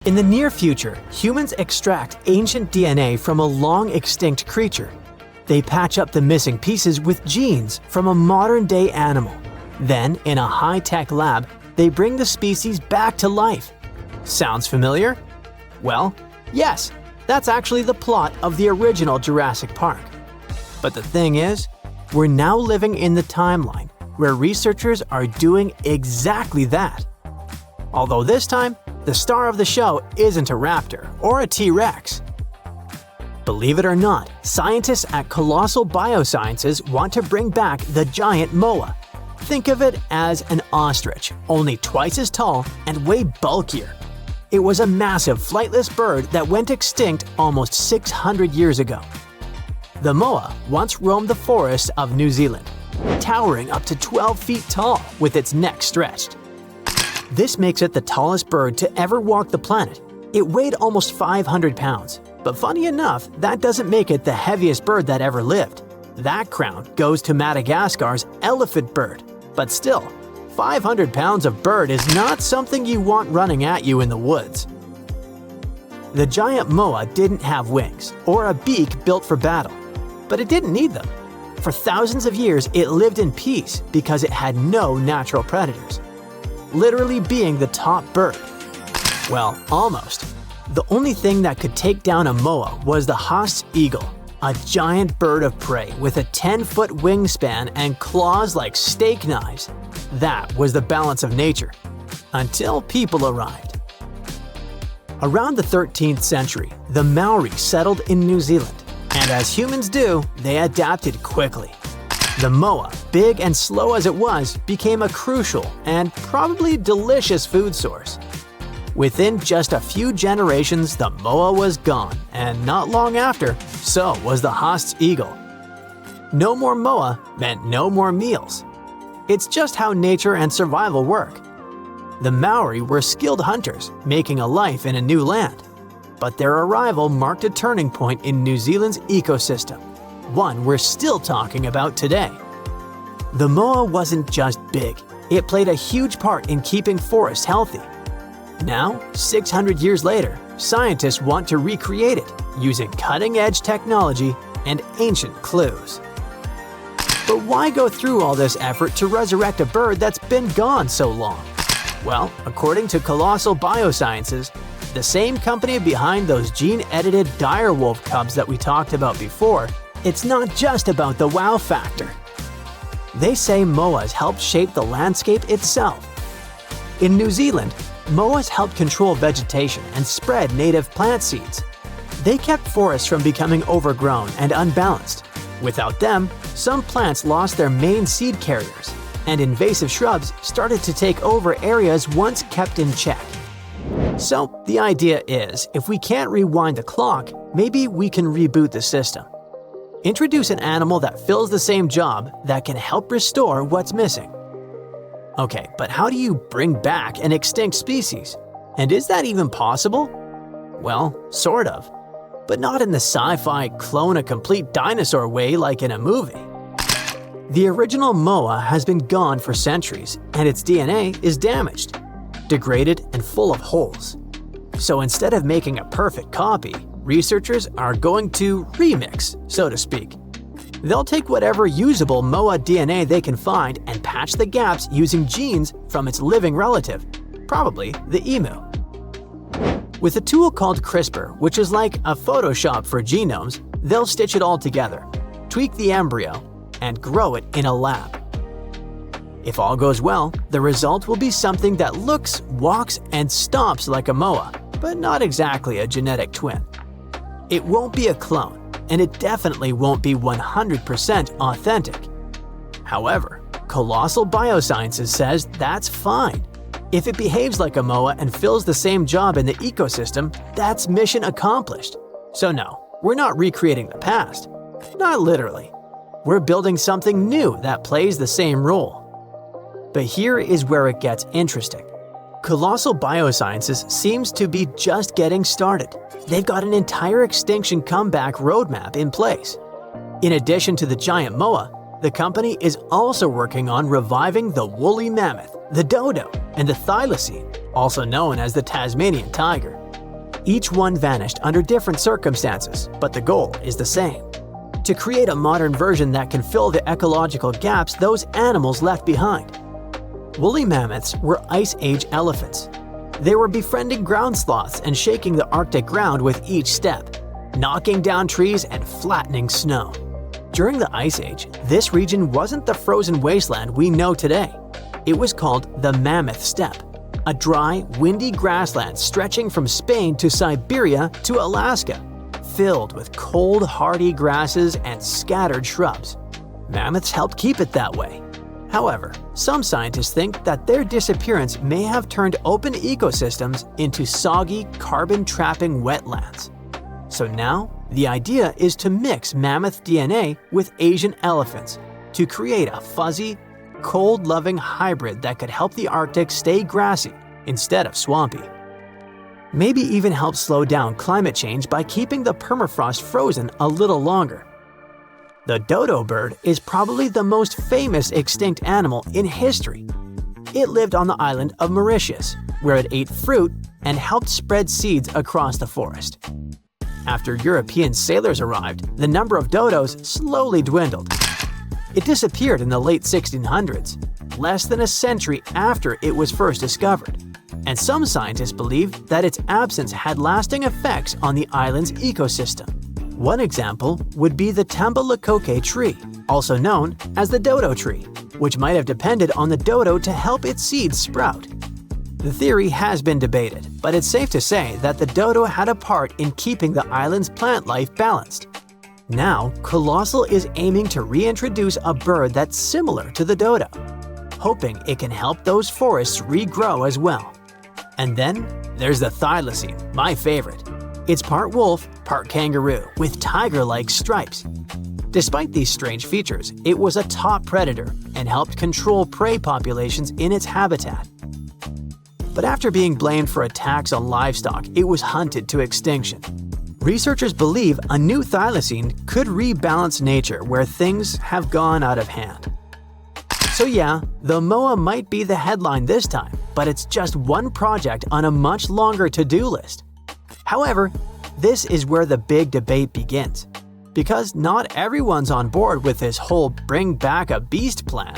In the near future, humans extract ancient DNA from a long-extinct creature. They patch up the missing pieces with genes from a modern-day animal. Then, in a high-tech lab, they bring the species back to life. Sounds familiar? Well, yes, that's actually the plot of the original Jurassic Park. But the thing is, we're now living in the timeline where researchers are doing exactly that. Although this time, the star of the show isn't a raptor or a T-Rex. Believe it or not, scientists at Colossal Biosciences want to bring back the giant moa. Think of it as an ostrich, only twice as tall and way bulkier. It was a massive flightless bird that went extinct almost 600 years ago. The moa once roamed the forests of New Zealand, towering up to 12 feet tall with its neck stretched. This makes it the tallest bird to ever walk the planet. It weighed almost 500 pounds, but funny enough, that doesn't make it the heaviest bird that ever lived. That crown goes to Madagascar's elephant bird, but still, 500 pounds of bird is not something you want running at you in the woods. The giant moa didn't have wings or a beak built for battle, but it didn't need them. For thousands of years, it lived in peace because it had no natural predators, literally being the top bird. Well, almost. The only thing that could take down a moa was the Haast's eagle, a giant bird of prey with a 10-foot wingspan and claws like steak knives. That was the balance of nature, until people arrived. Around the 13th century, the Maori settled in New Zealand, and as humans do, they adapted quickly. The moa, big and slow as it was, became a crucial and probably delicious food source. Within just a few generations, the moa was gone, and not long after, so was the Haast's eagle. No more moa meant no more meals. It's just how nature and survival work. The Maori were skilled hunters, making a life in a new land. But their arrival marked a turning point in New Zealand's ecosystem, one we're still talking about today. The moa wasn't just big, it played a huge part in keeping forests healthy. Now, 600 years later, scientists want to recreate it using cutting-edge technology and ancient clues. But why go through all this effort to resurrect a bird that's been gone so long? Well, according to Colossal Biosciences, the same company behind those gene-edited direwolf cubs that we talked about before, it's not just about the wow factor. They say moas helped shape the landscape itself. In New Zealand, moas helped control vegetation and spread native plant seeds. They kept forests from becoming overgrown and unbalanced. Without them, some plants lost their main seed carriers, and invasive shrubs started to take over areas once kept in check. So the idea is, if we can't rewind the clock, maybe we can reboot the system. Introduce an animal that fills the same job that can help restore what's missing. Okay, but how do you bring back an extinct species? And is that even possible? Well, sort of. But not in the sci-fi clone a complete dinosaur way like in a movie. The original moa has been gone for centuries, and its DNA is damaged, degraded, and full of holes. So instead of making a perfect copy, researchers are going to remix, so to speak. They'll take whatever usable moa DNA they can find and patch the gaps using genes from its living relative, probably the emu. With a tool called CRISPR, which is like a Photoshop for genomes, they'll stitch it all together, tweak the embryo, and grow it in a lab. If all goes well, the result will be something that looks, walks, and stomps like a moa, but not exactly a genetic twin. It won't be a clone, and it definitely won't be 100% authentic. However, Colossal Biosciences says that's fine. If it behaves like a moa and fills the same job in the ecosystem, that's mission accomplished. So no, we're not recreating the past. Not literally. We're building something new that plays the same role. But here is where it gets interesting. Colossal Biosciences seems to be just getting started. They've got an entire extinction comeback roadmap in place. In addition to the giant moa, the company is also working on reviving the woolly mammoth, the dodo, and the thylacine, also known as the Tasmanian tiger. Each one vanished under different circumstances, but the goal is the same: to create a modern version that can fill the ecological gaps those animals left behind. Woolly mammoths were Ice Age elephants. They were befriending ground sloths and shaking the Arctic ground with each step, knocking down trees and flattening snow. During the Ice Age, this region wasn't the frozen wasteland we know today. It was called the Mammoth Steppe, a dry, windy grassland stretching from Spain to Siberia to Alaska, filled with cold, hardy grasses and scattered shrubs. Mammoths helped keep it that way. However, some scientists think that their disappearance may have turned open ecosystems into soggy, carbon-trapping wetlands. So now, the idea is to mix mammoth DNA with Asian elephants to create a fuzzy, cold-loving hybrid that could help the Arctic stay grassy instead of swampy. Maybe even help slow down climate change by keeping the permafrost frozen a little longer. The dodo bird is probably the most famous extinct animal in history. It lived on the island of Mauritius, where it ate fruit and helped spread seeds across the forest. After European sailors arrived, the number of dodos slowly dwindled. It disappeared in the late 1600s, less than a century after it was first discovered, and some scientists believe that its absence had lasting effects on the island's ecosystem. One example would be the Tambalakoke tree, also known as the dodo tree, which might have depended on the dodo to help its seeds sprout. The theory has been debated, but it's safe to say that the dodo had a part in keeping the island's plant life balanced. Now, Colossal is aiming to reintroduce a bird that's similar to the dodo, hoping it can help those forests regrow as well. And then there's the thylacine, my favorite. It's part wolf, part kangaroo, with tiger-like stripes. Despite these strange features, it was a top predator and helped control prey populations in its habitat. But after being blamed for attacks on livestock, it was hunted to extinction. Researchers believe a new thylacine could rebalance nature where things have gone out of hand. So yeah, the MOA might be the headline this time, but it's just one project on a much longer to-do list. However, this is where the big debate begins, because not everyone's on board with this whole bring back a beast plan.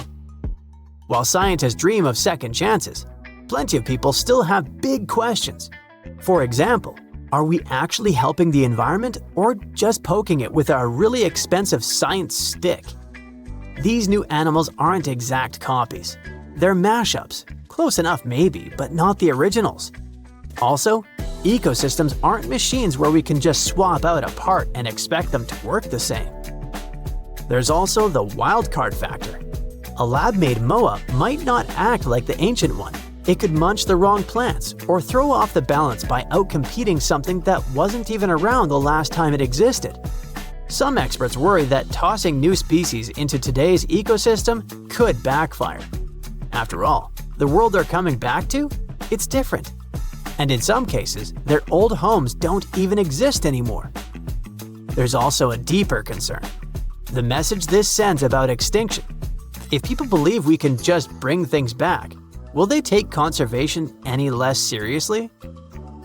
While scientists dream of second chances, plenty of people still have big questions. For example, are we actually helping the environment or just poking it with our really expensive science stick? These new animals aren't exact copies. They're mashups. Close enough maybe, but not the originals. Also, ecosystems aren't machines where we can just swap out a part and expect them to work the same. There's also the wildcard factor. A lab-made MOA might not act like the ancient one. It could munch the wrong plants or throw off the balance by outcompeting something that wasn't even around the last time it existed. Some experts worry that tossing new species into today's ecosystem could backfire. After all, the world they're coming back to? It's different. And in some cases, their old homes don't even exist anymore. There's also a deeper concern: the message this sends about extinction. If people believe we can just bring things back, will they take conservation any less seriously?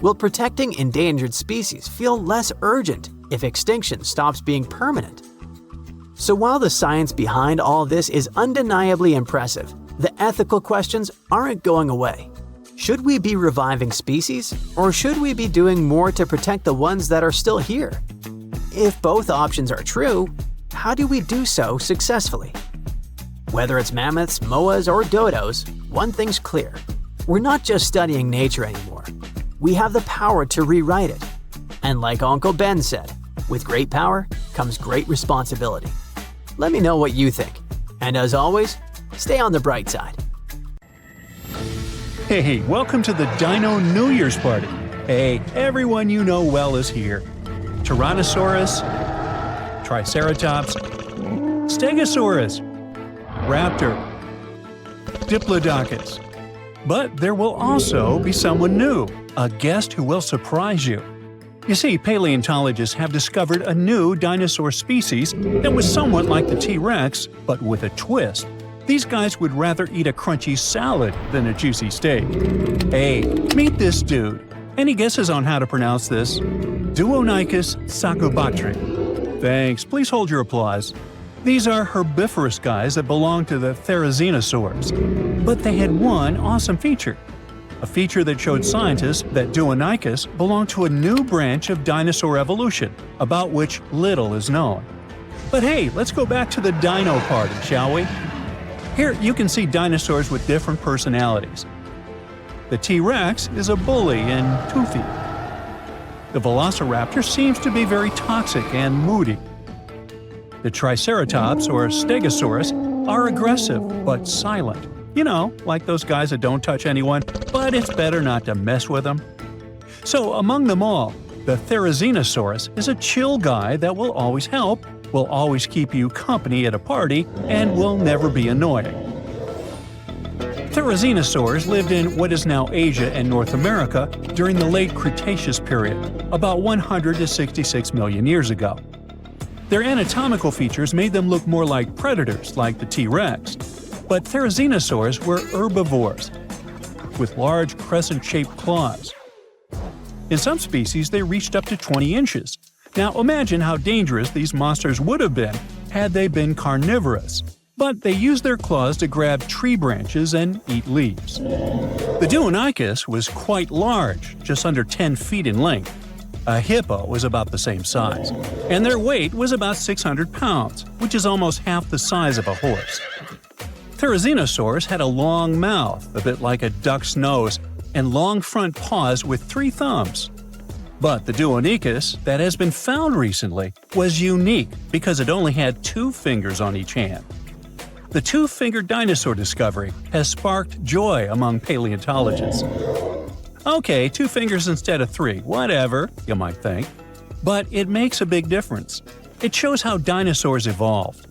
Will protecting endangered species feel less urgent if extinction stops being permanent? So while the science behind all this is undeniably impressive, the ethical questions aren't going away. Should we be reviving species, or should we be doing more to protect the ones that are still here? If both options are true, how do we do so successfully? Whether it's mammoths, moas, or dodos, one thing's clear: we're not just studying nature anymore. We have the power to rewrite it. And like Uncle Ben said, with great power comes great responsibility. Let me know what you think. And as always, stay on the bright side. Hey, welcome to the Dino New Year's Party. Hey, everyone you know well is here. Tyrannosaurus, Triceratops, Stegosaurus, Raptor, Diplodocus. But there will also be someone new, a guest who will surprise you. You see, paleontologists have discovered a new dinosaur species that was somewhat like the T-Rex, but with a twist. These guys would rather eat a crunchy salad than a juicy steak. Hey, meet this dude. Any guesses on how to pronounce this? Duonicus sakubatri. Thanks, please hold your applause. These are herbivorous guys that belong to the Therizinosaurs. But they had one awesome feature. A feature that showed scientists that Duonicus belonged to a new branch of dinosaur evolution, about which little is known. But hey, let's go back to the dino party, shall we? Here you can see dinosaurs with different personalities. The T-Rex is a bully and toothy. The Velociraptor seems to be very toxic and moody. The Triceratops or Stegosaurus are aggressive but silent. You know, like those guys that don't touch anyone, but it's better not to mess with them. So among them all, the Therizinosaurus is a chill guy that will always help, will always keep you company at a party, and will never be annoying. Therizinosaurs lived in what is now Asia and North America during the late Cretaceous period, about 100 to 66 million years ago. Their anatomical features made them look more like predators, like the T-Rex. But Therizinosaurs were herbivores, with large crescent-shaped claws. In some species, they reached up to 20 inches. Now imagine how dangerous these monsters would have been had they been carnivorous. But they used their claws to grab tree branches and eat leaves. The Duonicus was quite large, just under 10 feet in length. A hippo was about the same size, and their weight was about 600 pounds, which is almost half the size of a horse. Therizinosaurs had a long mouth, a bit like a duck's nose, and long front paws with 3 thumbs. But the Duonicus, that has been found recently, was unique because it only had 2 fingers on each hand. The 2-fingered dinosaur discovery has sparked joy among paleontologists. Okay, 2 fingers instead of 3, whatever, you might think. But it makes a big difference. It shows how dinosaurs evolved.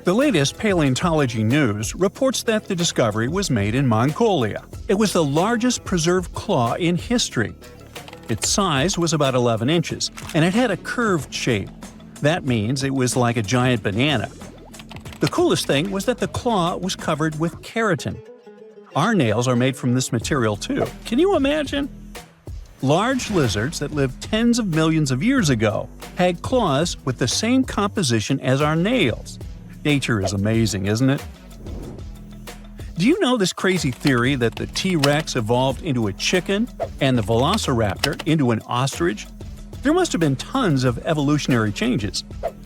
The latest paleontology news reports that the discovery was made in Mongolia. It was the largest preserved claw in history. Its size was about 11 inches, and it had a curved shape. That means it was like a giant banana. The coolest thing was that the claw was covered with keratin. Our nails are made from this material too. Can you imagine? Large lizards that lived tens of millions of years ago had claws with the same composition as our nails. Nature is amazing, isn't it? Do you know this crazy theory that the T-Rex evolved into a chicken and the Velociraptor into an ostrich? There must have been tons of evolutionary changes.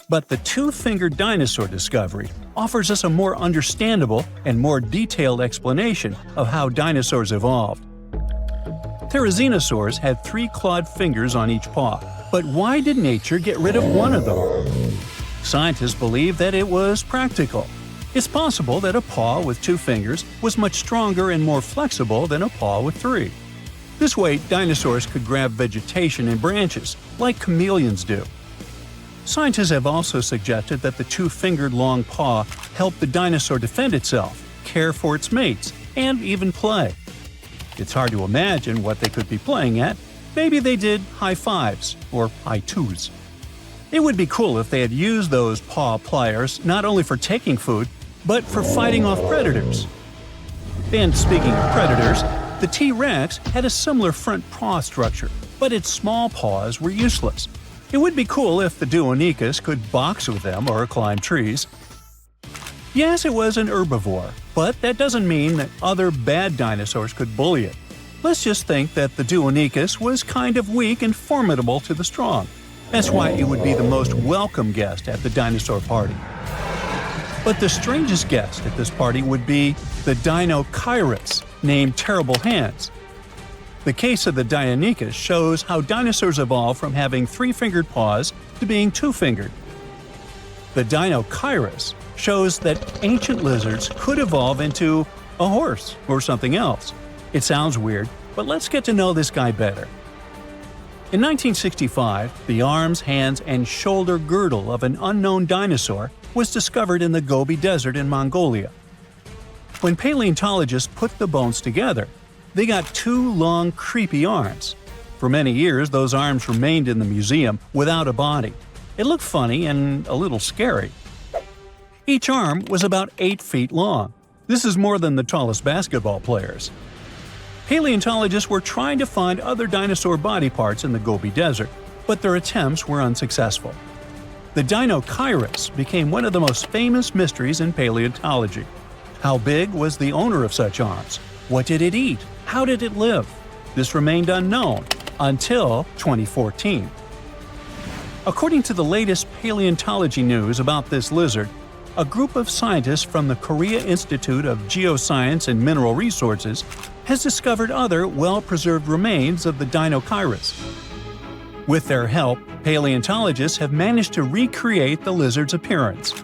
But the 2-fingered dinosaur discovery offers us a more understandable and more detailed explanation of how dinosaurs evolved. Therizinosaurs had 3 clawed fingers on each paw, but why did nature get rid of one of them? Scientists believe that it was practical. It's possible that a paw with 2 fingers was much stronger and more flexible than a paw with 3. This way, dinosaurs could grab vegetation and branches, like chameleons do. Scientists have also suggested that the 2-fingered long paw helped the dinosaur defend itself, care for its mates, and even play. It's hard to imagine what they could be playing at. Maybe they did high fives or high twos. It would be cool if they had used those paw pliers not only for taking food, but for fighting off predators. And speaking of predators, the T-Rex had a similar front paw structure, but its small paws were useless. It would be cool if the Duonicus could box with them or climb trees. Yes, it was an herbivore, but that doesn't mean that other bad dinosaurs could bully it. Let's just think that the Duonicus was kind of weak and formidable to the strong. That's why it would be the most welcome guest at the dinosaur party. But the strangest guest at this party would be the Dinosaurus, named Terrible Hands. The case of the Deinonychus shows how dinosaurs evolved from having 3-fingered paws to being 2-fingered. The Dinosaurus shows that ancient lizards could evolve into a horse or something else. It sounds weird, but let's get to know this guy better. In 1965, the arms, hands, and shoulder girdle of an unknown dinosaur was discovered in the Gobi Desert in Mongolia. When paleontologists put the bones together, they got 2 long, creepy arms. For many years, those arms remained in the museum without a body. It looked funny and a little scary. Each arm was about 8 feet long. This is more than the tallest basketball players. Paleontologists were trying to find other dinosaur body parts in the Gobi Desert, but their attempts were unsuccessful. The Dinosaurus became one of the most famous mysteries in paleontology. How big was the owner of such arms? What did it eat? How did it live? This remained unknown until 2014. According to the latest paleontology news about this lizard, a group of scientists from the Korea Institute of Geoscience and Mineral Resources has discovered other well-preserved remains of the Dinosaurus. With their help, paleontologists have managed to recreate the lizard's appearance.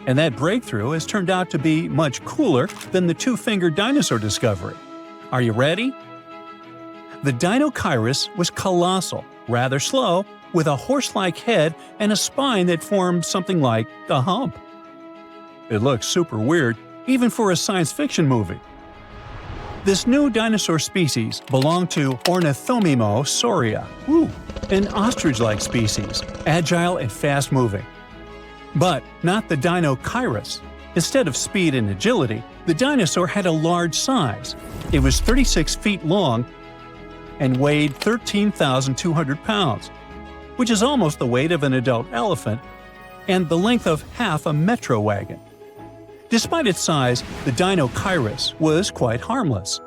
And that breakthrough has turned out to be much cooler than the two-fingered dinosaur discovery. Are you ready? The Dinosaurus was colossal, rather slow, with a horse-like head and a spine that formed something like a hump. It looks super weird, even for a science fiction movie. This new dinosaur species belonged to Ornithomimosauria, an ostrich-like species, agile and fast-moving. But not the Dinosaurus. Instead of speed and agility, the dinosaur had a large size. It was 36 feet long and weighed 13,200 pounds, which is almost the weight of an adult elephant and the length of half a metro wagon. Despite its size, the Dinosaurus was quite harmless.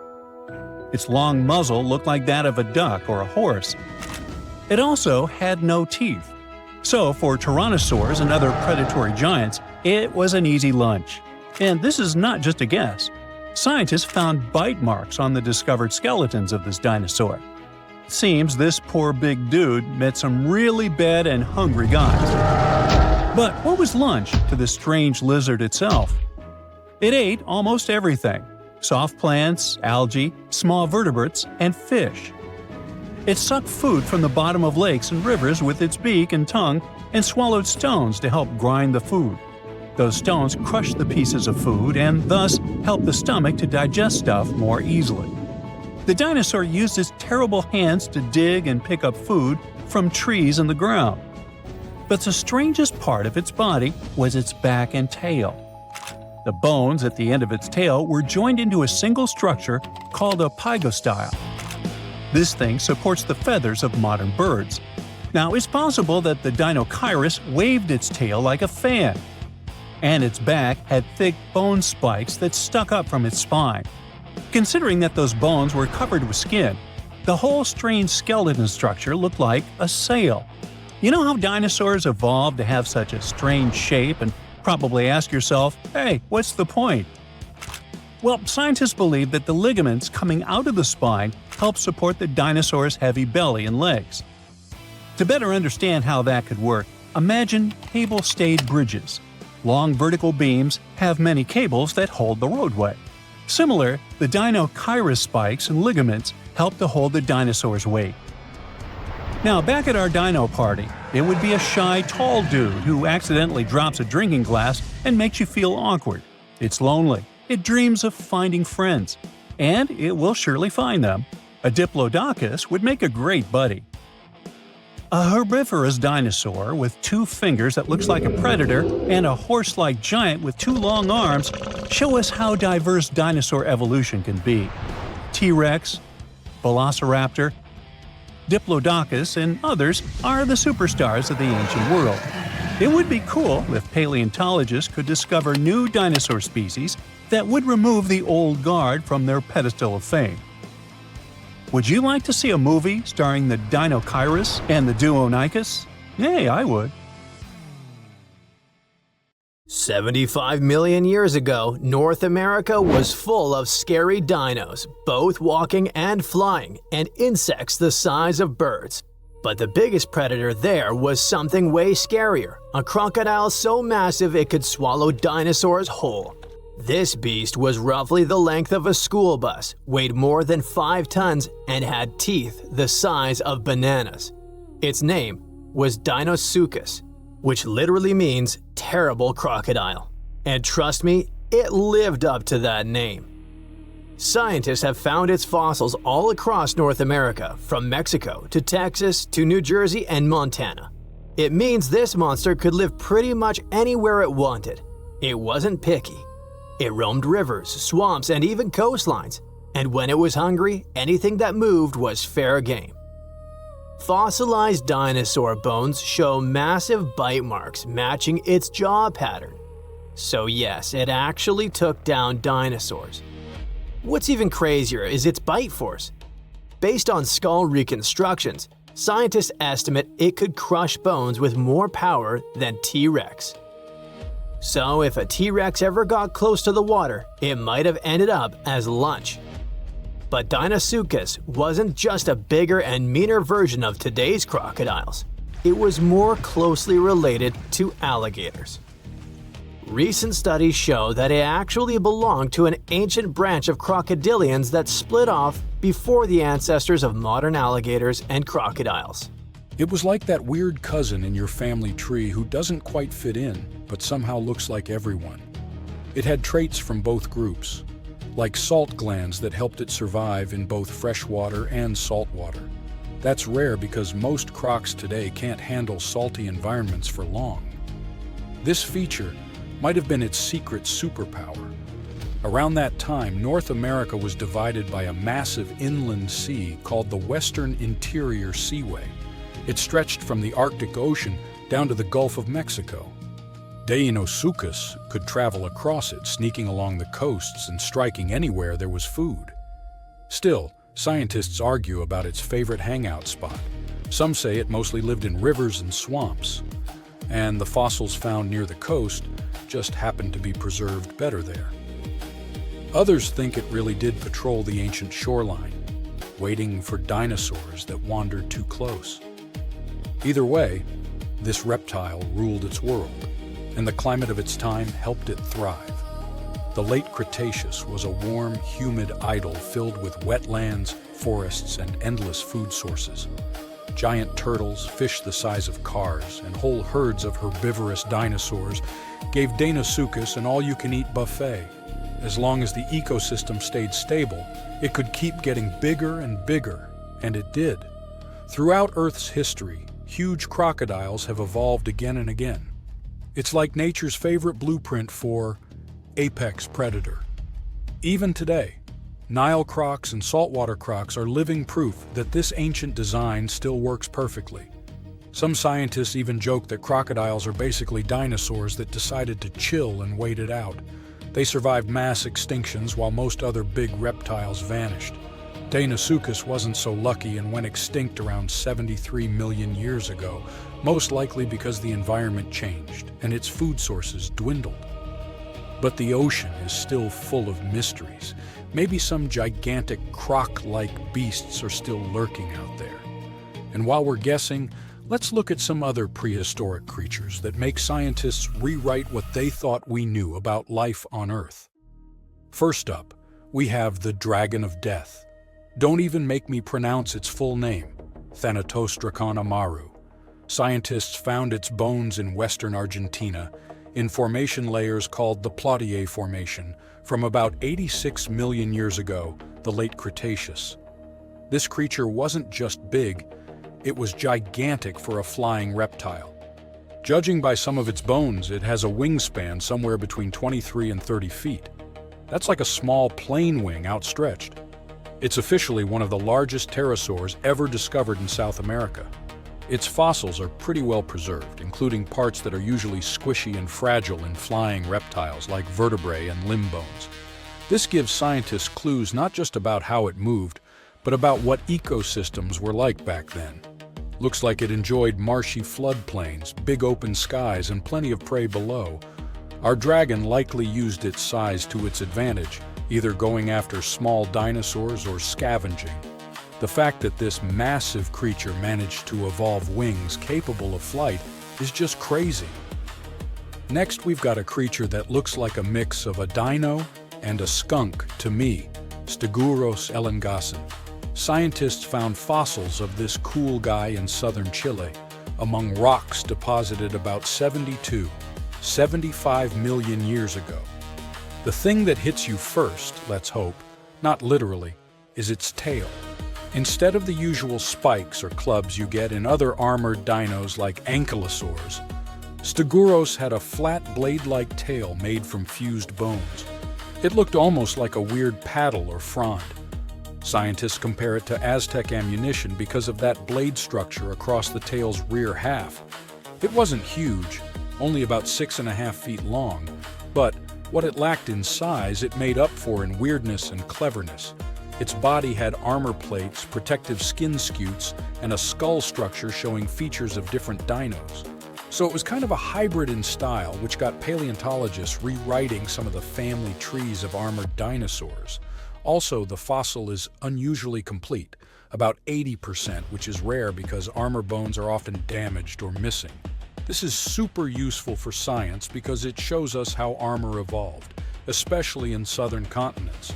Its long muzzle looked like that of a duck or a horse. It also had no teeth. So for tyrannosaurs and other predatory giants, it was an easy lunch. And this is not just a guess. Scientists found bite marks on the discovered skeletons of this dinosaur. It seems this poor big dude met some really bad and hungry guys. But what was lunch to this strange lizard itself? It ate almost everything: soft plants, algae, small vertebrates, and fish. It sucked food from the bottom of lakes and rivers with its beak and tongue and swallowed stones to help grind the food. Those stones crushed the pieces of food and thus helped the stomach to digest stuff more easily. The dinosaur used its terrible hands to dig and pick up food from trees in the ground. But the strangest part of its body was its back and tail. The bones at the end of its tail were joined into a single structure called a pygostyle. This thing supports the feathers of modern birds. Now, it's possible that the Dinosaurus waved its tail like a fan, and its back had thick bone spikes that stuck up from its spine. Considering that those bones were covered with skin, the whole strange skeleton structure looked like a sail. You know how dinosaurs evolved to have such a strange shape, and probably ask yourself, hey, what's the point? Well, scientists believe that the ligaments coming out of the spine help support the dinosaur's heavy belly and legs. To better understand how that could work, imagine cable-stayed bridges. Long vertical beams have many cables that hold the roadway. Similar, the Dinosaurus spikes and ligaments help to hold the dinosaur's weight. Now, back at our dino party, it would be a shy, tall dude who accidentally drops a drinking glass and makes you feel awkward. It's lonely. It dreams of finding friends. And it will surely find them. A diplodocus would make a great buddy. A herbivorous dinosaur with two fingers that looks like a predator and a horse-like giant with two long arms show us how diverse dinosaur evolution can be. T-Rex, Velociraptor, Diplodocus, and others are the superstars of the ancient world. It would be cool if paleontologists could discover new dinosaur species that would remove the old guard from their pedestal of fame. Would you like to see a movie starring the Dinosaurus and the Duonicus? Hey, I would. 75 million years ago, North America was full of scary dinos, both walking and flying, and insects the size of birds. But the biggest predator there was something way scarier, a crocodile so massive it could swallow dinosaurs whole. This beast was roughly the length of a school bus, weighed more than 5 tons, and had teeth the size of bananas. Its name was Dinosuchus, which literally means terrible crocodile. And trust me, it lived up to that name. Scientists have found its fossils all across North America, from Mexico to Texas to New Jersey and Montana. It means this monster could live pretty much anywhere it wanted. It wasn't picky. It roamed rivers, swamps, and even coastlines. And when it was hungry, anything that moved was fair game. Fossilized dinosaur bones show massive bite marks matching its jaw pattern. So yes, it actually took down dinosaurs. What's even crazier is its bite force. Based on skull reconstructions, scientists estimate it could crush bones with more power than T-Rex. So if a T-Rex ever got close to the water, it might have ended up as lunch. But Deinosuchus wasn't just a bigger and meaner version of today's crocodiles. It was more closely related to alligators. Recent studies show that it actually belonged to an ancient branch of crocodilians that split off before the ancestors of modern alligators and crocodiles. It was like that weird cousin in your family tree who doesn't quite fit in, but somehow looks like everyone. It had traits from both groups, like salt glands that helped it survive in both freshwater and saltwater. That's rare because most crocs today can't handle salty environments for long. This feature might have been its secret superpower. Around that time, North America was divided by a massive inland sea called the Western Interior Seaway. It stretched from the Arctic Ocean down to the Gulf of Mexico. Deinosuchus could travel across it, sneaking along the coasts and striking anywhere there was food. Still, scientists argue about its favorite hangout spot. Some say it mostly lived in rivers and swamps, and the fossils found near the coast just happened to be preserved better there. Others think it really did patrol the ancient shoreline, waiting for dinosaurs that wandered too close. Either way, this reptile ruled its world, and the climate of its time helped it thrive. The late Cretaceous was a warm, humid idyll filled with wetlands, forests, and endless food sources. Giant turtles, fish the size of cars, and whole herds of herbivorous dinosaurs gave Deinosuchus an all-you-can-eat buffet. As long as the ecosystem stayed stable, it could keep getting bigger and bigger, and it did. Throughout Earth's history, huge crocodiles have evolved again and again. It's like nature's favorite blueprint for apex predator. Even today, Nile crocs and saltwater crocs are living proof that this ancient design still works perfectly. Some scientists even joke that crocodiles are basically dinosaurs that decided to chill and wait it out. They survived mass extinctions while most other big reptiles vanished. Deinosuchus wasn't so lucky and went extinct around 73 million years ago, most likely because the environment changed and its food sources dwindled. But the ocean is still full of mysteries. Maybe some gigantic croc-like beasts are still lurking out there. And while we're guessing, let's look at some other prehistoric creatures that make scientists rewrite what they thought we knew about life on Earth. First up, we have the Dragon of Death. Don't even make me pronounce its full name, Thanatosdracon amaru. Scientists found its bones in western Argentina, in formation layers called the Plautier Formation, from about 86 million years ago, the late Cretaceous. This creature wasn't just big, it was gigantic for a flying reptile. Judging by some of its bones, it has a wingspan somewhere between 23 and 30 feet. That's like a small plane wing outstretched. It's officially one of the largest pterosaurs ever discovered in South America. Its fossils are pretty well preserved, including parts that are usually squishy and fragile in flying reptiles like vertebrae and limb bones. This gives scientists clues not just about how it moved, but about what ecosystems were like back then. Looks like it enjoyed marshy floodplains, big open skies, and plenty of prey below. Our dragon likely used its size to its advantage, either going after small dinosaurs or scavenging. The fact that this massive creature managed to evolve wings capable of flight is just crazy. Next, we've got a creature that looks like a mix of a dino and a skunk to me, Stegosaurus elengasen. Scientists found fossils of this cool guy in southern Chile, among rocks deposited about 75 million years ago. The thing that hits you first, let's hope, not literally, is its tail. Instead of the usual spikes or clubs you get in other armored dinos like ankylosaurs, Stegosaurus had a flat blade-like tail made from fused bones. It looked almost like a weird paddle or frond. Scientists compare it to Aztec ammunition because of that blade structure across the tail's rear half. It wasn't huge, only about 6.5 feet long, but what it lacked in size, it made up for in weirdness and cleverness. Its body had armor plates, protective skin scutes, and a skull structure showing features of different dinos. So it was kind of a hybrid in style, which got paleontologists rewriting some of the family trees of armored dinosaurs. Also, the fossil is unusually complete, about 80%, which is rare because armor bones are often damaged or missing. This is super useful for science because it shows us how armor evolved, especially in southern continents.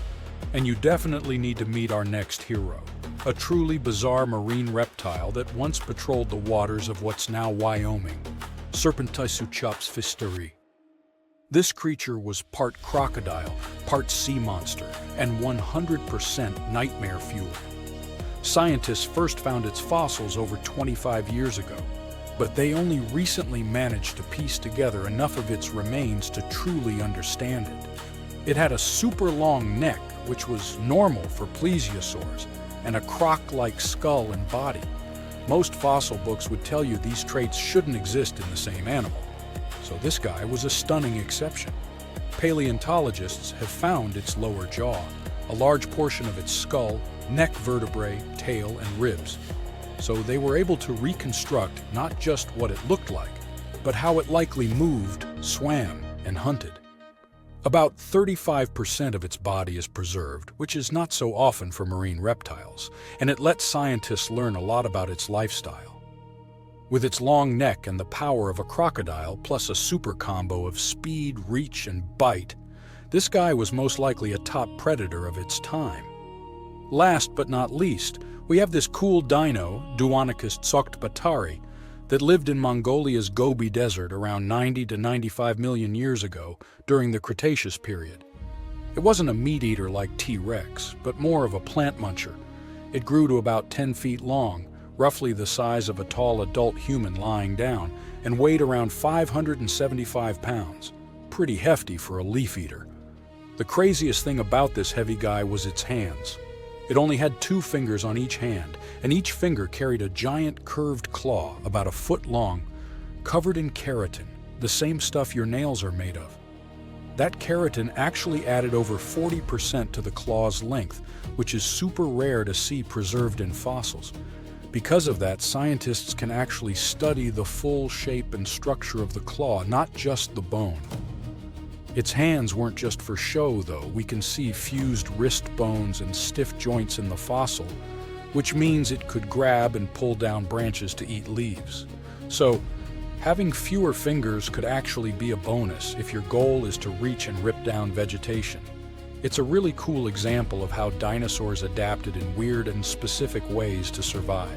And you definitely need to meet our next hero, a truly bizarre marine reptile that once patrolled the waters of what's now Wyoming, Serpentisuchops fisteri. This creature was part crocodile, part sea monster, and 100% nightmare fuel. Scientists first found its fossils over 25 years ago, but they only recently managed to piece together enough of its remains to truly understand it. It had a super long neck, which was normal for plesiosaurs, and a croc-like skull and body. Most fossil books would tell you these traits shouldn't exist in the same animal. So this guy was a stunning exception. Paleontologists have found its lower jaw, a large portion of its skull, neck vertebrae, tail, and ribs. So they were able to reconstruct not just what it looked like, but how it likely moved, swam, and hunted. About 35% of its body is preserved, which is not so often for marine reptiles, and it lets scientists learn a lot about its lifestyle. With its long neck and the power of a crocodile, plus a super combo of speed, reach, and bite, this guy was most likely a top predator of its time. Last but not least, we have this cool dino, Duonicus tsokhtbatari, that lived in Mongolia's Gobi Desert around 90 to 95 million years ago during the Cretaceous period. It wasn't a meat-eater like T-Rex, but more of a plant muncher. It grew to about 10 feet long, roughly the size of a tall adult human lying down, and weighed around 575 pounds. Pretty hefty for a leaf-eater. The craziest thing about this heavy guy was its hands. It only had 2 fingers on each hand, and each finger carried a giant curved claw about a foot long, covered in keratin, the same stuff your nails are made of. That keratin actually added over 40% to the claw's length, which is super rare to see preserved in fossils. Because of that, scientists can actually study the full shape and structure of the claw, not just the bone. Its hands weren't just for show, though. We can see fused wrist bones and stiff joints in the fossil, which means it could grab and pull down branches to eat leaves. So, having fewer fingers could actually be a bonus if your goal is to reach and rip down vegetation. It's a really cool example of how dinosaurs adapted in weird and specific ways to survive.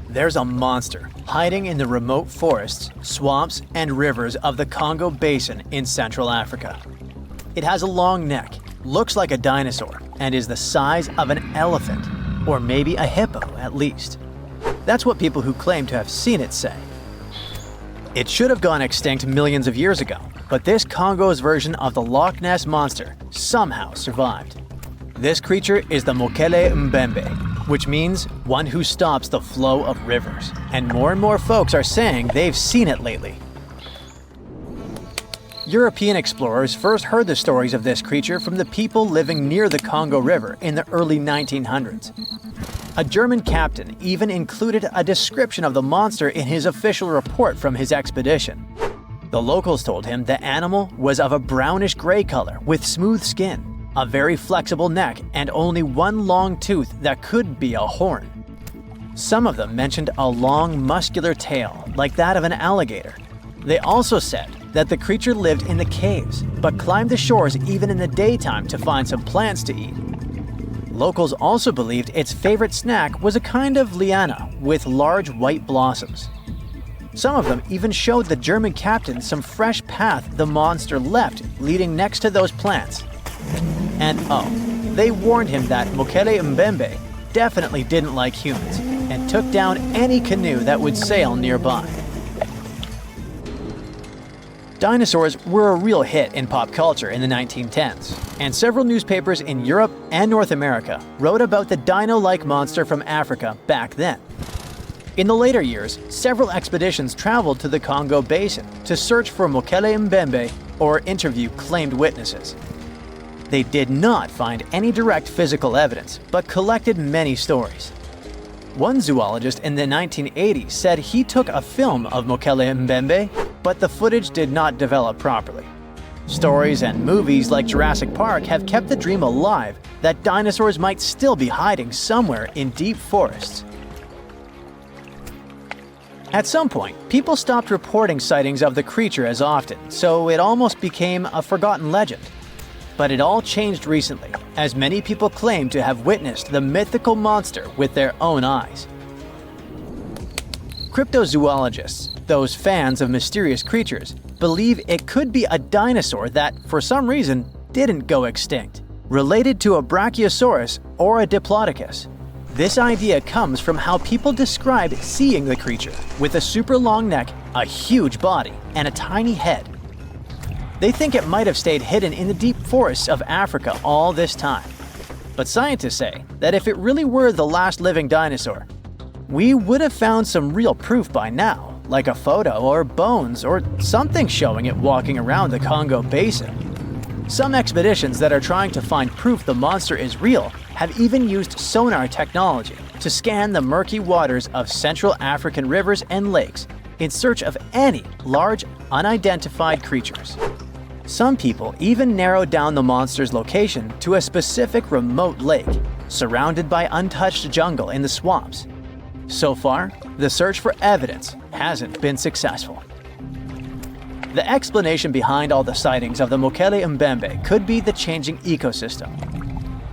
There's a monster hiding in the remote forests, swamps, and rivers of the Congo Basin in Central Africa. It has a long neck, looks like a dinosaur, and is the size of an elephant, or maybe a hippo at least. That's what people who claim to have seen it say. It should have gone extinct millions of years ago, but this Congo's version of the Loch Ness Monster somehow survived. This creature is the Mokele Mbembe, which means one who stops the flow of rivers. And more folks are saying they've seen it lately. European explorers first heard the stories of this creature from the people living near the Congo River in the early 1900s. A German captain even included a description of the monster in his official report from his expedition. The locals told him the animal was of a brownish-gray color with smooth skin, a very flexible neck, and only one long tooth that could be a horn. Some of them mentioned a long, muscular tail, like that of an alligator. They also said that the creature lived in the caves, but climbed the shores even in the daytime to find some plants to eat. Locals also believed its favorite snack was a kind of liana with large white blossoms. Some of them even showed the German captain some fresh path the monster left leading next to those plants. And they warned him that Mokele Mbembe definitely didn't like humans and took down any canoe that would sail nearby. Dinosaurs were a real hit in pop culture in the 1910s, and several newspapers in Europe and North America wrote about the dino-like monster from Africa back then. In the later years, several expeditions traveled to the Congo Basin to search for Mokele Mbembe or interview claimed witnesses. They did not find any direct physical evidence, but collected many stories. One zoologist in the 1980s said he took a film of Mokele Mbembe, but the footage did not develop properly. Stories and movies like Jurassic Park have kept the dream alive that dinosaurs might still be hiding somewhere in deep forests. At some point, people stopped reporting sightings of the creature as often, so it almost became a forgotten legend. But it all changed recently, as many people claim to have witnessed the mythical monster with their own eyes. Cryptozoologists, those fans of mysterious creatures, believe it could be a dinosaur that, for some reason, didn't go extinct, related to a Brachiosaurus or a Diplodocus. This idea comes from how people describe seeing the creature, with a super long neck, a huge body, and a tiny head. They think it might have stayed hidden in the deep forests of Africa all this time. But scientists say that if it really were the last living dinosaur, we would have found some real proof by now, like a photo or bones or something showing it walking around the Congo Basin. Some expeditions that are trying to find proof the monster is real have even used sonar technology to scan the murky waters of Central African rivers and lakes in search of any large, unidentified creatures. Some people even narrowed down the monster's location to a specific remote lake, surrounded by untouched jungle in the swamps. So far, the search for evidence hasn't been successful. The explanation behind all the sightings of the Mokele Mbembe could be the changing ecosystem.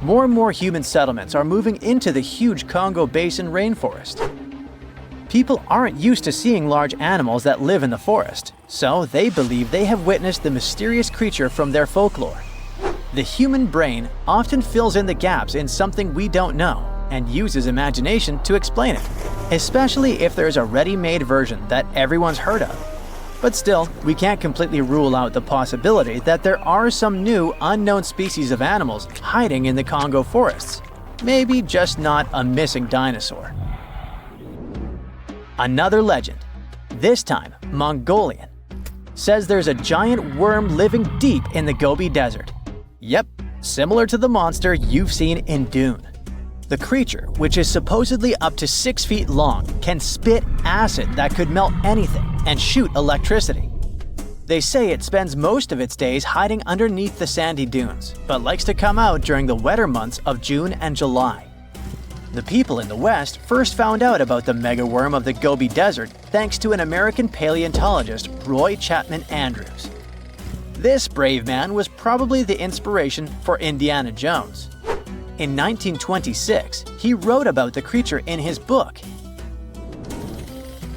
More and more human settlements are moving into the huge Congo Basin rainforest. People aren't used to seeing large animals that live in the forest, so they believe they have witnessed the mysterious creature from their folklore. The human brain often fills in the gaps in something we don't know and uses imagination to explain it, especially if there's a ready-made version that everyone's heard of. But still, we can't completely rule out the possibility that there are some new, unknown species of animals hiding in the Congo forests. Maybe just not a missing dinosaur. Another legend, this time Mongolian, says there's a giant worm living deep in the Gobi Desert. Yep, similar to the monster you've seen in Dune. The creature, which is supposedly up to 6 feet long, can spit acid that could melt anything and shoot electricity. They say it spends most of its days hiding underneath the sandy dunes, but likes to come out during the wetter months of June and July. The people in the West first found out about the megaworm of the Gobi Desert thanks to an American paleontologist, Roy Chapman Andrews. This brave man was probably the inspiration for Indiana Jones. In 1926, he wrote about the creature in his book.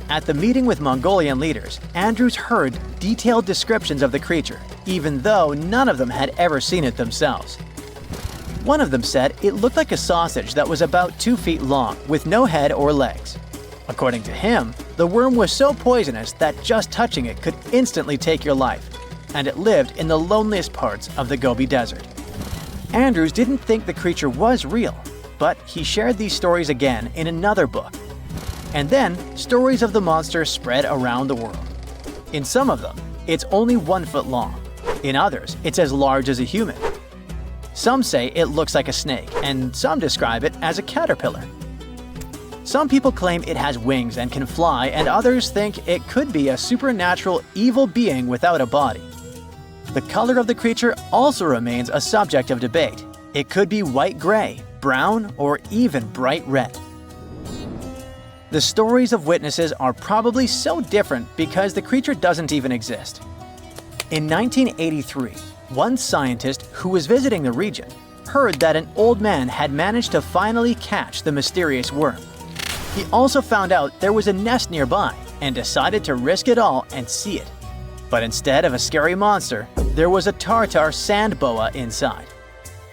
At the meeting with Mongolian leaders, Andrews heard detailed descriptions of the creature, even though none of them had ever seen it themselves. One of them said it looked like a sausage that was about 2 feet long, with no head or legs. According to him, the worm was so poisonous that just touching it could instantly take your life, and it lived in the loneliest parts of the Gobi Desert. Andrews didn't think the creature was real, but he shared these stories again in another book. And then, stories of the monster spread around the world. In some of them, it's only 1 foot long. In others, it's as large as a human. Some say it looks like a snake, and some describe it as a caterpillar. Some people claim it has wings and can fly, and others think it could be a supernatural evil being without a body. The color of the creature also remains a subject of debate. It could be white-gray, brown, or even bright red. The stories of witnesses are probably so different because the creature doesn't even exist. In 1983, one scientist who was visiting the region heard that an old man had managed to finally catch the mysterious worm. He also found out there was a nest nearby and decided to risk it all and see it. But instead of a scary monster, there was a tartar sand boa inside.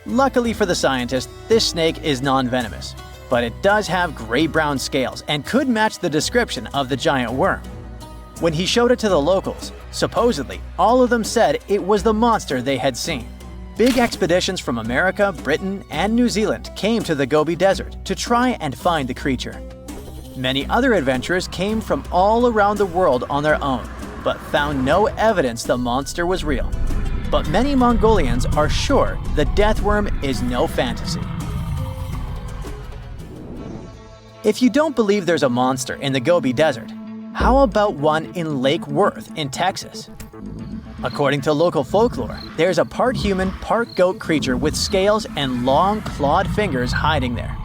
Luckily for the scientist, this snake is non-venomous, but it does have gray-brown scales and could match the description of the giant worm. When he showed it to the locals, supposedly, all of them said it was the monster they had seen. Big expeditions from America, Britain, and New Zealand came to the Gobi Desert to try and find the creature. Many other adventurers came from all around the world on their own, but found no evidence the monster was real. But many Mongolians are sure the death worm is no fantasy. If you don't believe there's a monster in the Gobi Desert, how about one in Lake Worth in Texas? According to local folklore, there's a part human, part goat creature with scales and long clawed fingers hiding there.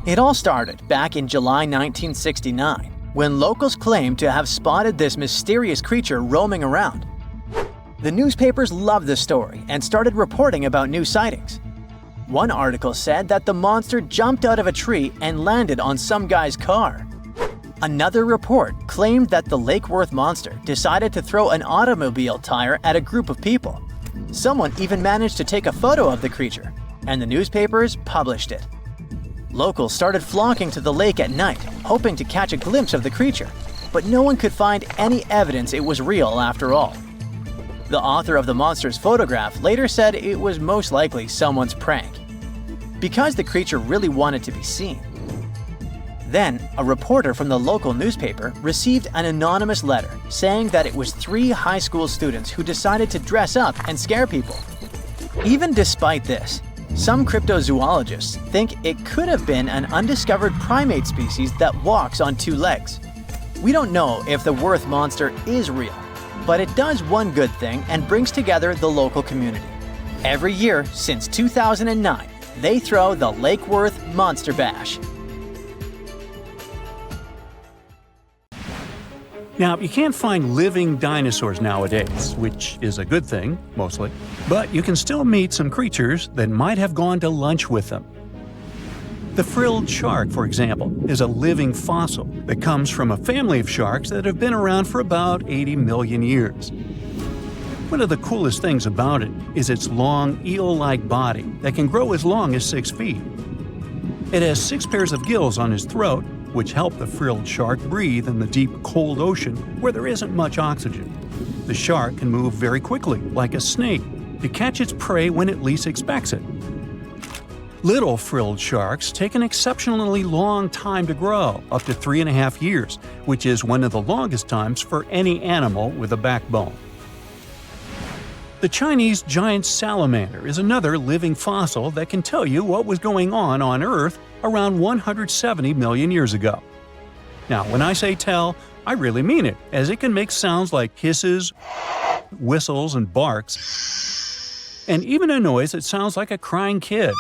It all started back in July 1969, when locals claimed to have spotted this mysterious creature roaming around. The newspapers loved the story and started reporting about new sightings. One article said that the monster jumped out of a tree and landed on some guy's car. Another report claimed that the Lake Worth monster decided to throw an automobile tire at a group of people. Someone even managed to take a photo of the creature, and the newspapers published it. Locals started flocking to the lake at night, hoping to catch a glimpse of the creature, but no one could find any evidence it was real after all. The author of the monster's photograph later said it was most likely someone's prank, because the creature really wanted to be seen. Then, a reporter from the local newspaper received an anonymous letter saying that it was 3 high school students who decided to dress up and scare people. Even despite this, some cryptozoologists think it could have been an undiscovered primate species that walks on 2 legs. We don't know if the Worth monster is real, but it does one good thing and brings together the local community. Every year since 2009, they throw the Lake Worth Monster Bash. Now, you can't find living dinosaurs nowadays, which is a good thing, mostly, but you can still meet some creatures that might have gone to lunch with them. The frilled shark, for example, is a living fossil that comes from a family of sharks that have been around for about 80 million years. One of the coolest things about it is its long, eel-like body that can grow as long as 6 feet. It has 6 pairs of gills on its throat, which help the frilled shark breathe in the deep, cold ocean where there isn't much oxygen. The shark can move very quickly, like a snake, to catch its prey when it least expects it. Little frilled sharks take an exceptionally long time to grow, up to 3.5 years, which is one of the longest times for any animal with a backbone. The Chinese giant salamander is another living fossil that can tell you what was going on Earth around 170 million years ago. Now, when I say tell, I really mean it, as it can make sounds like hisses, whistles, and barks, and even a noise that sounds like a crying kid.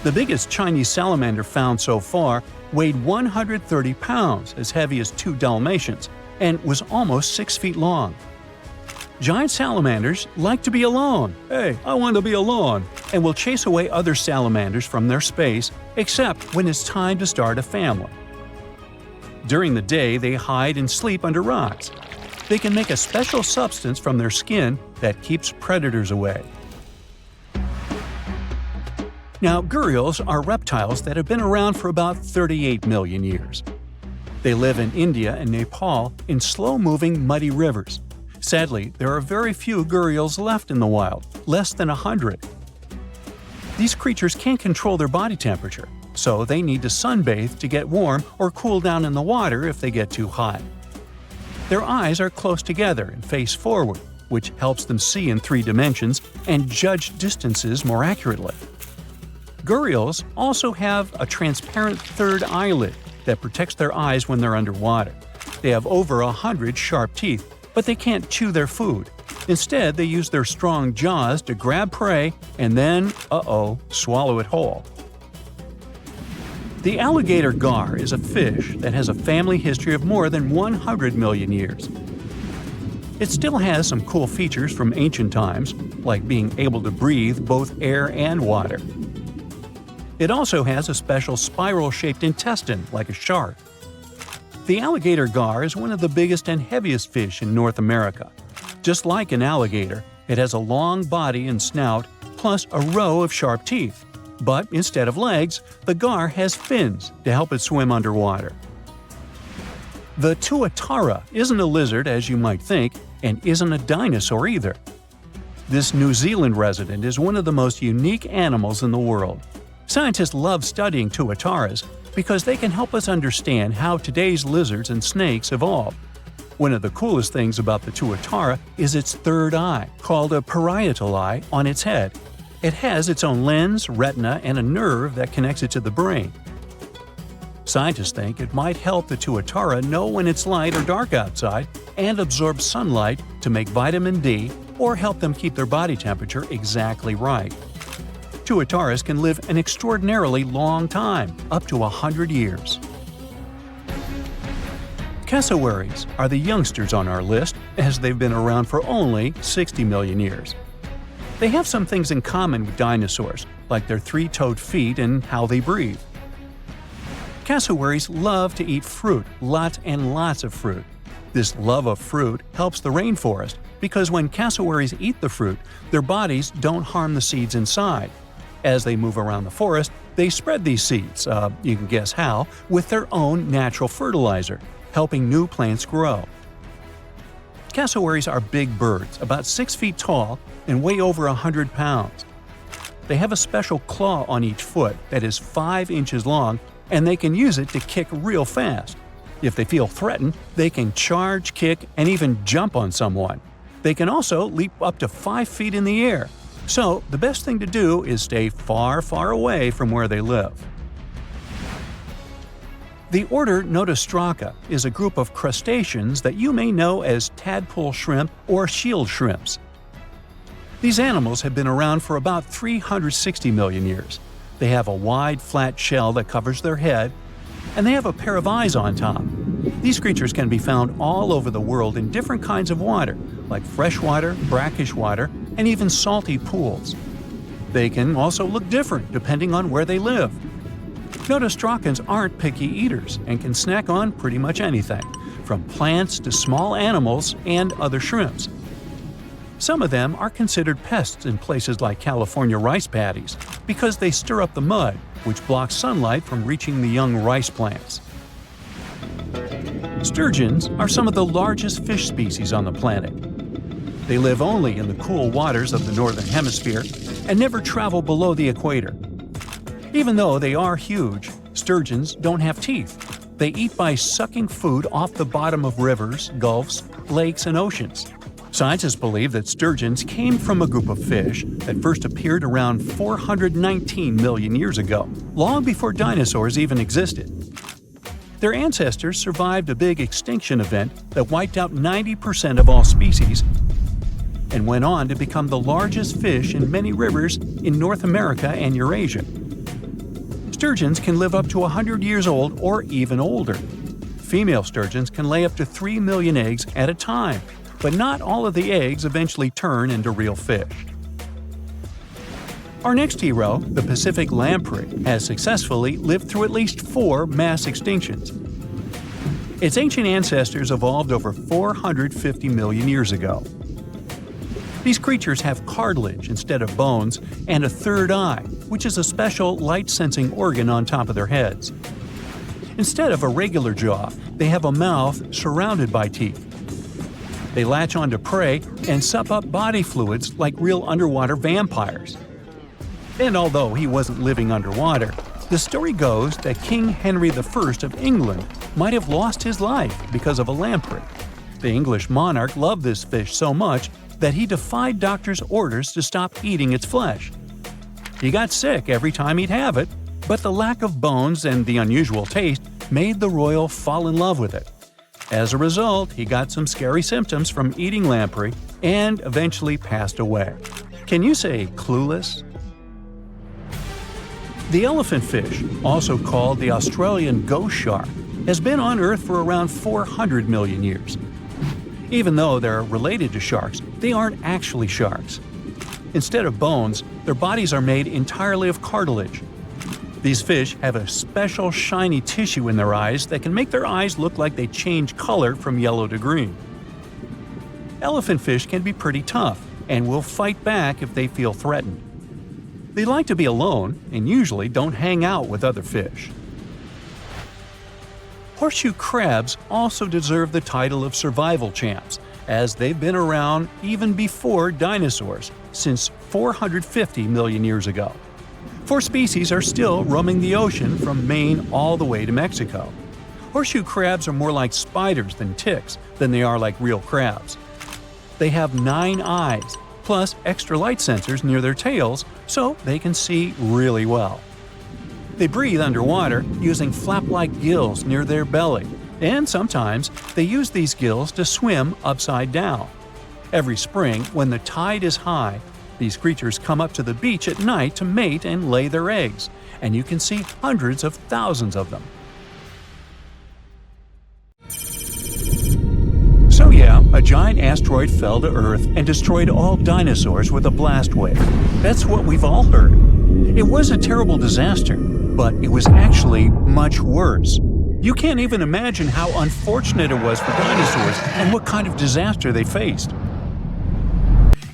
The biggest Chinese salamander found so far weighed 130 pounds, as heavy as 2 Dalmatians, and was almost 6 feet long. Giant salamanders like to be alone. Hey, I want to be alone. And will chase away other salamanders from their space, except when it's time to start a family. During the day, they hide and sleep under rocks. They can make a special substance from their skin that keeps predators away. Now, gharials are reptiles that have been around for about 38 million years. They live in India and Nepal in slow-moving, muddy rivers. Sadly, there are very few gharials left in the wild, less than 100. These creatures can't control their body temperature, so they need to sunbathe to get warm or cool down in the water if they get too hot. Their eyes are close together and face forward, which helps them see in 3 dimensions and judge distances more accurately. Gharials also have a transparent third eyelid that protects their eyes when they're underwater. They have over 100 sharp teeth, but they can't chew their food. Instead, they use their strong jaws to grab prey and then, swallow it whole. The alligator gar is a fish that has a family history of more than 100 million years. It still has some cool features from ancient times, like being able to breathe both air and water. It also has a special spiral-shaped intestine, like a shark. The alligator gar is one of the biggest and heaviest fish in North America. Just like an alligator, it has a long body and snout, plus a row of sharp teeth. But instead of legs, the gar has fins to help it swim underwater. The tuatara isn't a lizard as you might think, and isn't a dinosaur either. This New Zealand resident is one of the most unique animals in the world. Scientists love studying tuataras because they can help us understand how today's lizards and snakes evolved. One of the coolest things about the tuatara is its third eye, called a parietal eye, on its head. It has its own lens, retina, and a nerve that connects it to the brain. Scientists think it might help the tuatara know when it's light or dark outside and absorb sunlight to make vitamin D or help them keep their body temperature exactly right. Tuataras can live an extraordinarily long time, up to 100 years. Cassowaries are the youngsters on our list, as they've been around for only 60 million years. They have some things in common with dinosaurs, like their three-toed feet and how they breathe. Cassowaries love to eat fruit, lots and lots of fruit. This love of fruit helps the rainforest because when cassowaries eat the fruit, their bodies don't harm the seeds inside. As they move around the forest, they spread these seeds, you can guess how, with their own natural fertilizer, helping new plants grow. Cassowaries are big birds, about 6 feet tall and weigh over 100 pounds. They have a special claw on each foot that is 5 inches long, and they can use it to kick real fast. If they feel threatened, they can charge, kick, and even jump on someone. They can also leap up to 5 feet in the air. So, the best thing to do is stay far, far away from where they live. The order Notostraca is a group of crustaceans that you may know as tadpole shrimp or shield shrimps. These animals have been around for about 360 million years. They have a wide, flat shell that covers their head, and they have a pair of eyes on top. These creatures can be found all over the world in different kinds of water, like freshwater, brackish water, and even salty pools. They can also look different depending on where they live. Notostracans aren't picky eaters and can snack on pretty much anything, from plants to small animals and other shrimps. Some of them are considered pests in places like California rice paddies because they stir up the mud, which blocks sunlight from reaching the young rice plants. Sturgeons are some of the largest fish species on the planet. They live only in the cool waters of the northern hemisphere and never travel below the equator. Even though they are huge, sturgeons don't have teeth. They eat by sucking food off the bottom of rivers, gulfs, lakes, and oceans. Scientists believe that sturgeons came from a group of fish that first appeared around 419 million years ago, long before dinosaurs even existed. Their ancestors survived a big extinction event that wiped out 90% of all species and went on to become the largest fish in many rivers in North America and Eurasia. Sturgeons can live up to 100 years old or even older. Female sturgeons can lay up to 3 million eggs at a time, but not all of the eggs eventually turn into real fish. Our next hero, the Pacific lamprey, has successfully lived through at least 4 mass extinctions. Its ancient ancestors evolved over 450 million years ago. These creatures have cartilage instead of bones and a third eye, which is a special light-sensing organ on top of their heads. Instead of a regular jaw, they have a mouth surrounded by teeth. They latch onto prey and suck up body fluids like real underwater vampires. And although he wasn't living underwater, the story goes that King Henry I of England might have lost his life because of a lamprey. The English monarch loved this fish so much that he defied doctors' orders to stop eating its flesh. He got sick every time he'd have it, but the lack of bones and the unusual taste made the royal fall in love with it. As a result, he got some scary symptoms from eating lamprey and eventually passed away. Can you say clueless? The elephant fish, also called the Australian ghost shark, has been on Earth for around 400 million years. Even though they're related to sharks, they aren't actually sharks. Instead of bones, their bodies are made entirely of cartilage. These fish have a special shiny tissue in their eyes that can make their eyes look like they change color from yellow to green. Elephant fish can be pretty tough and will fight back if they feel threatened. They like to be alone and usually don't hang out with other fish. Horseshoe crabs also deserve the title of survival champs, as they've been around even before dinosaurs, since 450 million years ago. 4 species are still roaming the ocean from Maine all the way to Mexico. Horseshoe crabs are more like spiders than ticks than they are like real crabs. They have 9 eyes, plus extra light sensors near their tails so they can see really well. They breathe underwater using flap-like gills near their belly, and sometimes they use these gills to swim upside down. Every spring, when the tide is high, these creatures come up to the beach at night to mate and lay their eggs, and you can see hundreds of thousands of them. So yeah, a giant asteroid fell to Earth and destroyed all dinosaurs with a blast wave. That's what we've all heard. It was a terrible disaster, but it was actually much worse. You can't even imagine how unfortunate it was for dinosaurs and what kind of disaster they faced.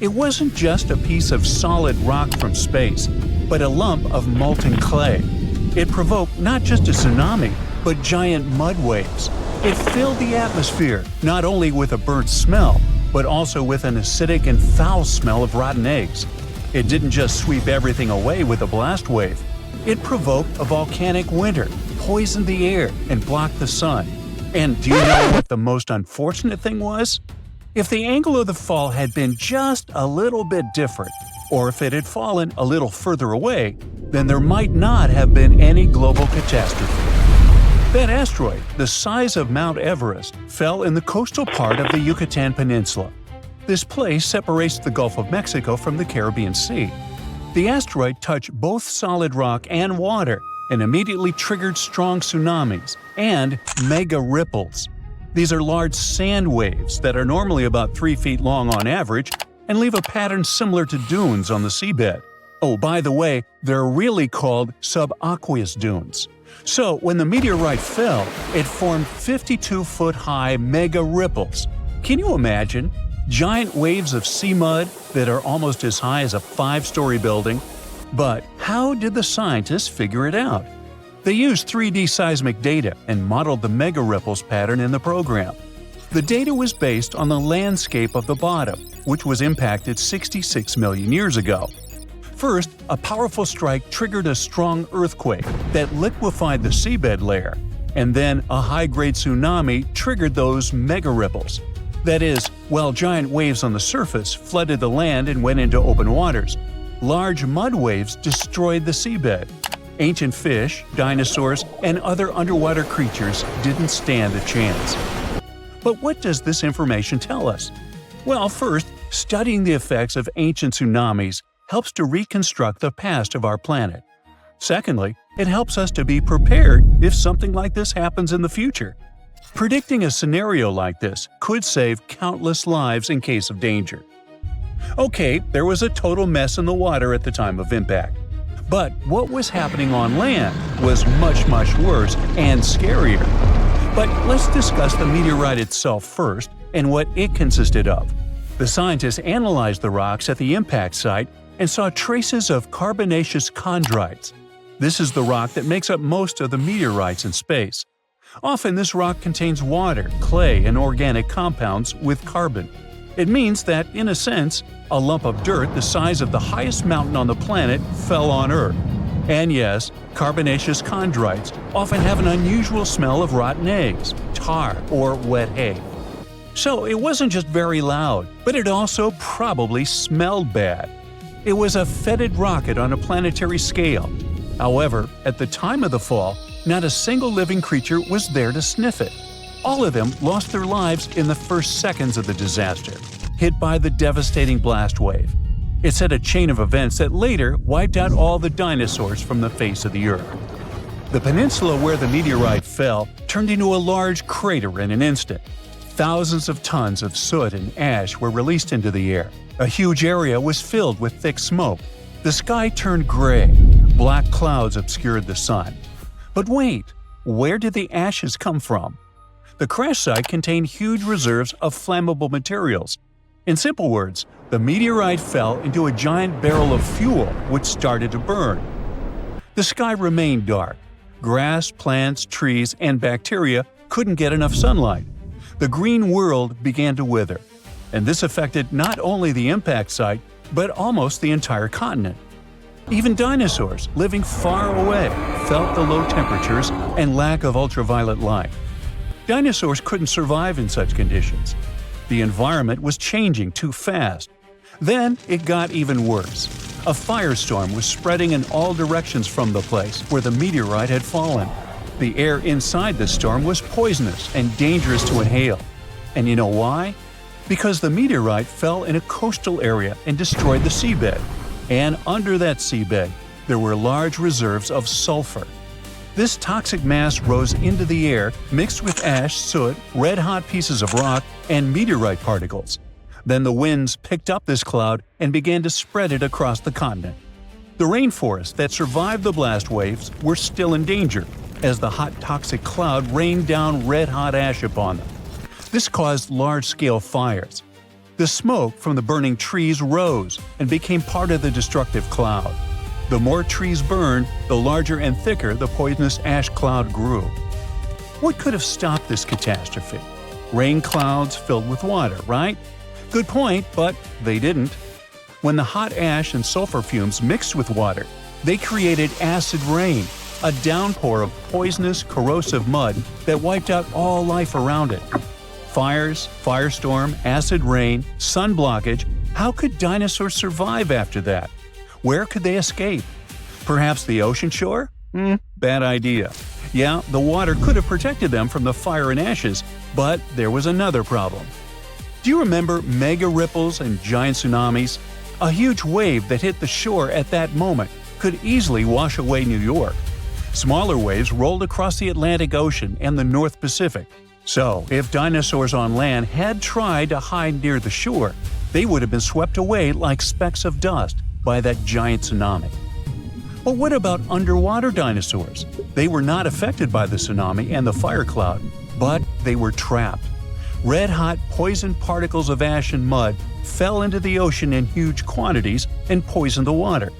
It wasn't just a piece of solid rock from space, but a lump of molten clay. It provoked not just a tsunami, but giant mud waves. It filled the atmosphere, not only with a burnt smell, but also with an acidic and foul smell of rotten eggs. It didn't just sweep everything away with a blast wave. It provoked a volcanic winter, poisoned the air, and blocked the sun. And do you know what the most unfortunate thing was? If the angle of the fall had been just a little bit different, or if it had fallen a little further away, then there might not have been any global catastrophe. That asteroid, the size of Mount Everest, fell in the coastal part of the Yucatan Peninsula. This place separates the Gulf of Mexico from the Caribbean Sea. The asteroid touched both solid rock and water and immediately triggered strong tsunamis and mega ripples. These are large sand waves that are normally about 3 feet long on average and leave a pattern similar to dunes on the seabed. Oh, by the way, they're really called subaqueous dunes. So, when the meteorite fell, it formed 52-foot-high mega ripples. Can you imagine? Giant waves of sea mud that are almost as high as a 5-story building. But how did the scientists figure it out? They used 3D seismic data and modeled the mega ripples pattern in the program. The data was based on the landscape of the bottom, which was impacted 66 million years ago. First, a powerful strike triggered a strong earthquake that liquefied the seabed layer, and then a high-grade tsunami triggered those mega ripples. That is, while giant waves on the surface flooded the land and went into open waters, large mud waves destroyed the seabed. Ancient fish, dinosaurs, and other underwater creatures didn't stand a chance. But what does this information tell us? Well, first, studying the effects of ancient tsunamis helps to reconstruct the past of our planet. Secondly, it helps us to be prepared if something like this happens in the future. Predicting a scenario like this could save countless lives in case of danger. Okay, there was a total mess in the water at the time of impact. But what was happening on land was much worse and scarier. But let's discuss the meteorite itself first and what it consisted of. The scientists analyzed the rocks at the impact site and saw traces of carbonaceous chondrites. This is the rock that makes up most of the meteorites in space. Often this rock contains water, clay, and organic compounds with carbon. It means that, in a sense, a lump of dirt the size of the highest mountain on the planet fell on Earth. And yes, carbonaceous chondrites often have an unusual smell of rotten eggs, tar, or wet hay. So it wasn't just very loud, but it also probably smelled bad. It was a fetid rocket on a planetary scale. However, at the time of the fall, not a single living creature was there to sniff it. All of them lost their lives in the first seconds of the disaster, hit by the devastating blast wave. It set a chain of events that later wiped out all the dinosaurs from the face of the Earth. The peninsula where the meteorite fell turned into a large crater in an instant. Thousands of tons of soot and ash were released into the air. A huge area was filled with thick smoke. The sky turned gray. Black clouds obscured the sun. But wait, where did the ashes come from? The crash site contained huge reserves of flammable materials. In simple words, the meteorite fell into a giant barrel of fuel which started to burn. The sky remained dark. Grass, plants, trees, and bacteria couldn't get enough sunlight. The green world began to wither, and this affected not only the impact site, but almost the entire continent. Even dinosaurs, living far away, felt the low temperatures and lack of ultraviolet light. Dinosaurs couldn't survive in such conditions. The environment was changing too fast. Then it got even worse. A firestorm was spreading in all directions from the place where the meteorite had fallen. The air inside the storm was poisonous and dangerous to inhale. And you know why? Because the meteorite fell in a coastal area and destroyed the seabed. And under that seabed, there were large reserves of sulfur. This toxic mass rose into the air mixed with ash, soot, red-hot pieces of rock, and meteorite particles. Then the winds picked up this cloud and began to spread it across the continent. The rainforests that survived the blast waves were still in danger, as the hot toxic cloud rained down red-hot ash upon them. This caused large-scale fires. The smoke from the burning trees rose and became part of the destructive cloud. The more trees burned, the larger and thicker the poisonous ash cloud grew. What could have stopped this catastrophe? Rain clouds filled with water, right? Good point, but they didn't. When the hot ash and sulfur fumes mixed with water, they created acid rain, a downpour of poisonous, corrosive mud that wiped out all life around it. Fires, firestorm, acid rain, sun blockage – how could dinosaurs survive after that? Where could they escape? Perhaps the ocean shore? Bad idea. Yeah, the water could have protected them from the fire and ashes, but there was another problem. Do you remember mega ripples and giant tsunamis? A huge wave that hit the shore at that moment could easily wash away New York. Smaller waves rolled across the Atlantic Ocean and the North Pacific. So, if dinosaurs on land had tried to hide near the shore, they would have been swept away like specks of dust by that giant tsunami. But what about underwater dinosaurs? They were not affected by the tsunami and the fire cloud, but they were trapped. Red-hot poison particles of ash and mud fell into the ocean in huge quantities and poisoned the water.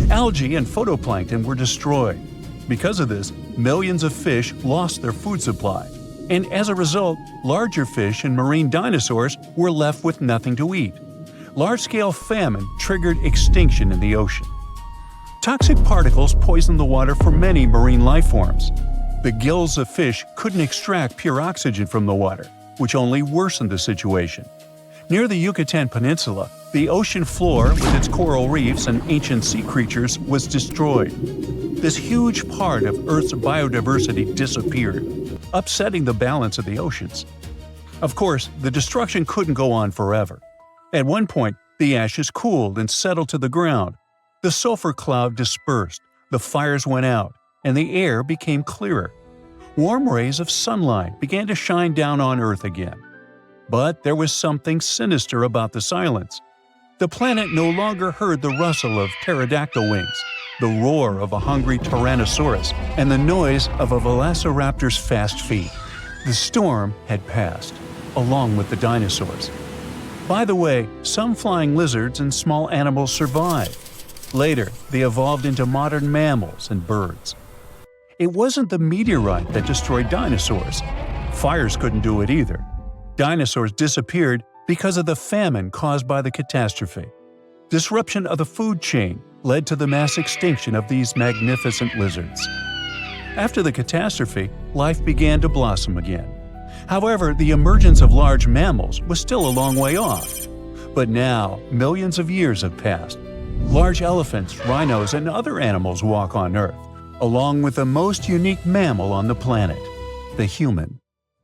Algae and phytoplankton were destroyed. Because of this, millions of fish lost their food supply. And as a result, larger fish and marine dinosaurs were left with nothing to eat. Large-scale famine triggered extinction in the ocean. Toxic particles poisoned the water for many marine life forms. The gills of fish couldn't extract pure oxygen from the water, which only worsened the situation. Near the Yucatan Peninsula, the ocean floor with its coral reefs and ancient sea creatures was destroyed. This huge part of Earth's biodiversity disappeared, upsetting the balance of the oceans. Of course, the destruction couldn't go on forever. At one point, the ashes cooled and settled to the ground. The sulfur cloud dispersed, the fires went out, and the air became clearer. Warm rays of sunlight began to shine down on Earth again. But there was something sinister about the silence. The planet no longer heard the rustle of pterodactyl wings, the roar of a hungry Tyrannosaurus, and the noise of a velociraptor's fast feet. The storm had passed, along with the dinosaurs. By the way, some flying lizards and small animals survived. Later, they evolved into modern mammals and birds. It wasn't the meteorite that destroyed dinosaurs. Fires couldn't do it either. Dinosaurs disappeared because of the famine caused by the catastrophe. Disruption of the food chain led to the mass extinction of these magnificent lizards. After the catastrophe, life began to blossom again. However, the emergence of large mammals was still a long way off. But now, millions of years have passed. Large elephants, rhinos, and other animals walk on Earth, along with the most unique mammal on the planet, the human.